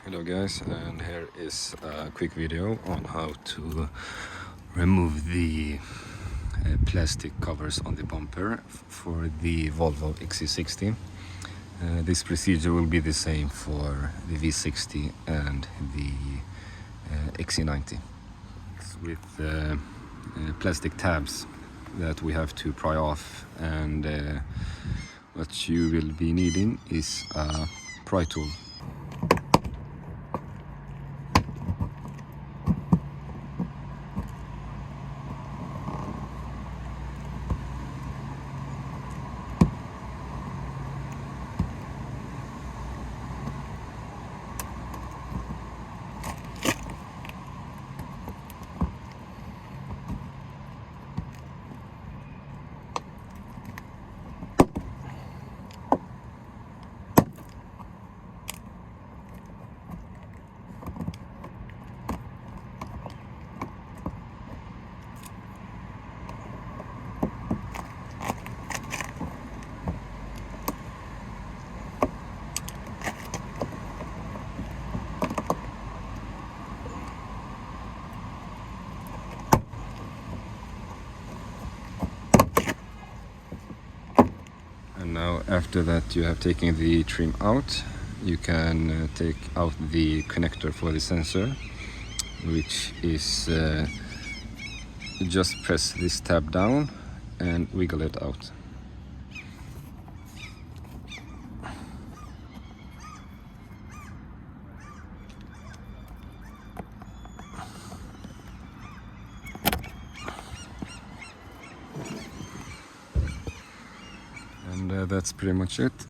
Hello guys, and here is a quick video on how to remove the plastic covers on the bumper for the Volvo XC60. This procedure will be the same for the V60 and the XC90. It's with plastic tabs that we have to pry off, and what you will be needing is a pry tool. And now, after that you have taken the trim out, you can take out the connector for the sensor, which is just press this tab down and wiggle it out. And that's pretty much it.